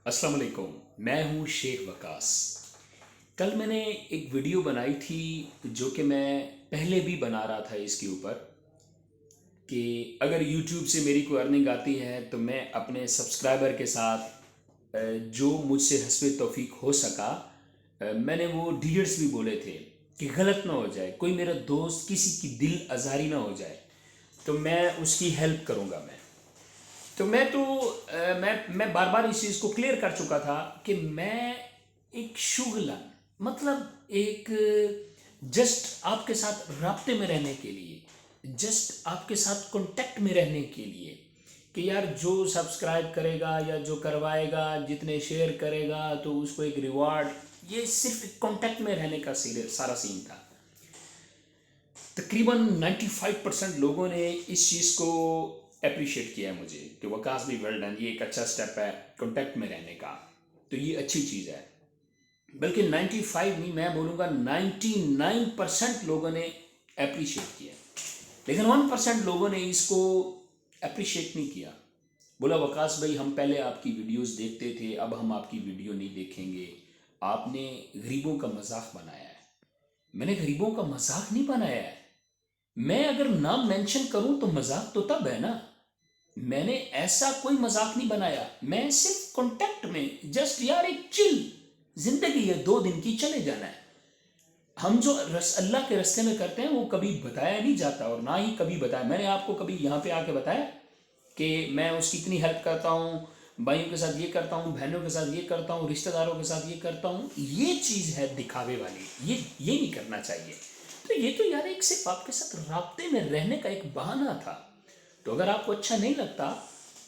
अस्सलाम वालेकुम। मैं हूँ शेख वकास। कल मैंने एक वीडियो बनाई थी जो कि मैं पहले भी बना रहा था इसके ऊपर कि अगर YouTube से मेरी कोई अर्निंग आती है तो मैं अपने सब्सक्राइबर के साथ जो मुझसे हस्बे तौफीक हो सका, मैंने वो डीलर्स भी बोले थे कि गलत ना हो जाए, कोई मेरा दोस्त किसी की दिल आज़ारी ना हो जाए, तो मैं उसकी हेल्प करूँगा। तो मैं बार बार इस चीज़ को क्लियर कर चुका था कि मैं एक शुगलन, मतलब एक जस्ट आपके साथ राब्ते में रहने के लिए, जस्ट आपके साथ कांटेक्ट में रहने के लिए कि यार जो सब्सक्राइब करेगा या जो करवाएगा, जितने शेयर करेगा तो उसको एक रिवार्ड, ये सिर्फ कांटेक्ट में रहने का सारा सीन था। तकरीबन 95% लोगों ने इस चीज़ को अप्रिशिएट किया है मुझे कि वकास भी वेल डन, ये एक अच्छा स्टेप है कांटेक्ट में रहने का, तो ये अच्छी चीज़ है। बल्कि 95 नहीं, मैं बोलूँगा 99% लोगों ने अप्रिशिएट किया, लेकिन 1% लोगों ने इसको अप्रिशिएट नहीं किया। बोला वकास भाई, हम पहले आपकी वीडियोस देखते थे, अब हम आपकी वीडियो नहीं देखेंगे, आपने गरीबों का मजाक बनाया है। मैंने गरीबों का मजाक नहीं बनाया है। मैं अगर नाम मेंशन करूं तो मजाक तो तब है ना। मैंने ऐसा कोई मजाक नहीं बनाया, मैं सिर्फ कांटेक्ट में जस्ट यार एक चिल जिंदगी है, 2 दिन की, चले जाना है। हम जो अल्लाह के रास्ते में करते हैं वो कभी बताया नहीं जाता, और ना ही कभी बताया। मैंने आपको कभी यहाँ पे आके बताया कि मैं उसकी इतनी हेल्प करता हूँ, भाइयों के साथ ये करता हूँ, बहनों के साथ ये करता हूँ, रिश्तेदारों के साथ ये करता हूँ। ये चीज़ है दिखावे वाली, ये नहीं करना चाहिए। तो ये तो यार एक सिर्फ आपके साथ राब्ते में रहने का एक बहाना था। तो अगर आपको अच्छा नहीं लगता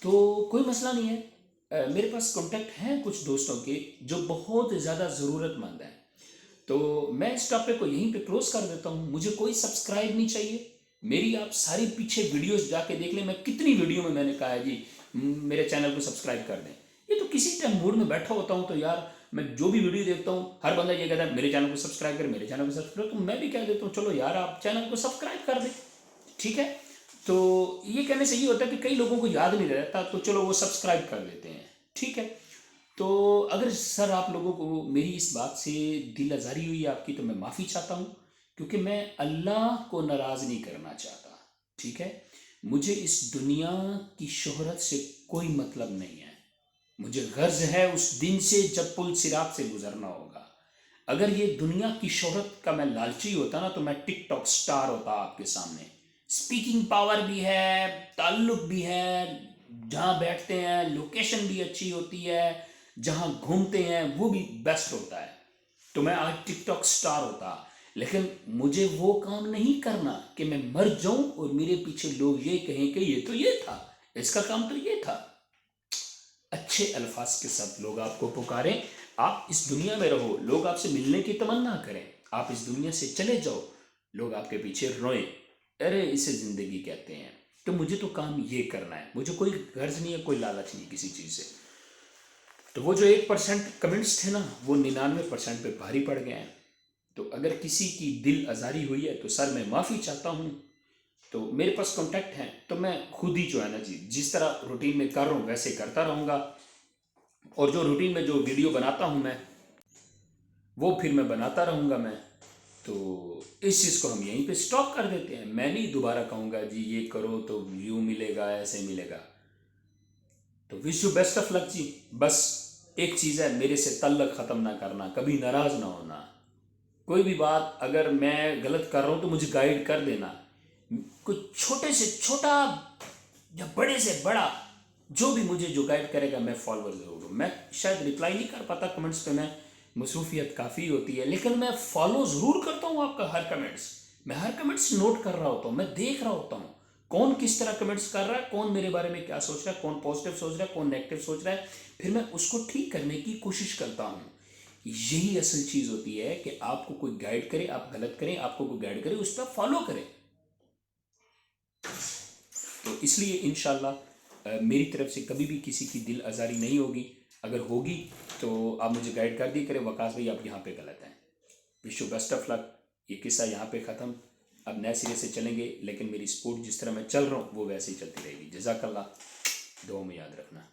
तो कोई मसला नहीं है। मेरे पास कांटेक्ट हैं कुछ दोस्तों के जो बहुत ज़्यादा ज़रूरतमंद हैं। तो मैं इस टॉपिक को यहीं पे क्लोज कर देता हूँ। मुझे कोई सब्सक्राइब नहीं चाहिए। मेरी आप सारी पीछे वीडियोस जाके देख लें, मैं कितनी वीडियो में मैंने कहा है जी मेरे चैनल को सब्सक्राइब कर दें। ये तो किसी टाइम मूड में बैठा होता हूँ तो यार मैं जो भी वीडियो देखता हूँ हर बंदा ये कहता है मेरे चैनल को सब्सक्राइब करें, मेरे चैनल को सब्सक्राइब, तो मैं भी कह देता हूँ चलो यार आप चैनल को सब्सक्राइब कर दें, ठीक है। तो ये कहने से ये होता है कि कई लोगों को याद नहीं रहता, तो चलो वो सब्सक्राइब कर लेते हैं, ठीक है। तो अगर सर आप लोगों को मेरी इस बात से दिल आज़ारी हुई है आपकी, तो मैं माफ़ी चाहता हूँ, क्योंकि मैं अल्लाह को नाराज़ नहीं करना चाहता, ठीक है। मुझे इस दुनिया की शोहरत से कोई मतलब नहीं है। मुझे गर्ज है उस दिन से जब पुल सिरात से गुजरना होगा। अगर ये दुनिया की शोहरत का मैं लालची होता ना, तो मैं टिकटॉक स्टार होता आपके सामने। स्पीकिंग पावर भी है, ताल्लुक भी है, जहाँ बैठते हैं लोकेशन भी अच्छी होती है, जहाँ घूमते हैं वो भी बेस्ट होता है, तो मैं आज टिकटॉक स्टार होता। लेकिन मुझे वो काम नहीं करना कि मैं मर जाऊं और मेरे पीछे लोग ये कहें कि ये तो ये था, इसका काम तो ये था। अच्छे अल्फाज के साथ लोग आपको पुकारें, आप इस दुनिया में रहो, लोग आपसे मिलने की तमन्ना करें, आप इस दुनिया से चले जाओ, लोग आपके पीछे रोएं, अरे इसे ज़िंदगी कहते हैं। तो मुझे तो काम ये करना है, मुझे कोई गर्ज नहीं है, कोई लालच नहीं किसी चीज़ से। तो वो जो 1% कमेंट्स थे ना, वो 99% पे भारी पड़ गए हैं। तो अगर किसी की दिल आज़ारी हुई है तो सर मैं माफ़ी चाहता हूँ। तो मेरे पास कॉन्टैक्ट हैं, तो मैं खुद ही जो है ना जी, जिस तरह रूटीन में कर रहा हूँ वैसे करता रहूँगा। और जो रूटीन में जो वीडियो बनाता हूँ मैं, वो फिर मैं बनाता रहूँगा मैं। तो इस चीज़ को हम यहीं पे स्टॉप कर देते हैं। मैं नहीं दोबारा कहूँगा जी ये करो तो यूँ मिलेगा, ऐसे मिलेगा। तो wish you best of luck ji. बस एक चीज़ है, मेरे से तल्लक ख़त्म ना करना, कभी नाराज़ ना होना। कोई भी बात अगर मैं गलत कर रहा हूँ तो मुझे गाइड कर देना। कोई छोटे से छोटा या बड़े से बड़ा, जो भी मुझे जो गाइड करेगा मैं फॉलोअर ज़रूर हूँ। मैं शायद रिप्लाई नहीं कर पाता कमेंट्स पे, मैं मसरूफियत काफ़ी होती है, लेकिन मैं फॉलो ज़रूर करता हूँ आपका हर कमेंट्स। मैं हर कमेंट्स नोट कर रहा होता हूँ, मैं देख रहा होता हूँ कौन किस तरह कमेंट्स कर रहा है, कौन मेरे बारे में क्या सोच रहा है, कौन पॉजिटिव सोच रहा है, कौन नेगेटिव सोच रहा है, फिर मैं उसको ठीक करने की कोशिश करता हूँ। यही असल चीज़ होती है कि आपको कोई गाइड करे, आप गलत करें, आपको कोई गाइड करे, उस पर फॉलो करें। तो इसलिए इंशाल्लाह मेरी तरफ से कभी भी किसी की दिल आज़ारी नहीं होगी। अगर होगी तो आप मुझे गाइड कर दिया करें, वकास भाई आप यहाँ पे गलत हैं। Wish you best of luck. ये किस्सा यहाँ पे ख़त्म, अब नए सिरे से चलेंगे, लेकिन मेरी स्पोर्ट जिस तरह मैं चल रहा हूँ वो वैसे ही चलती रहेगी। जज़ाकल्लाह, दुआ में याद रखना।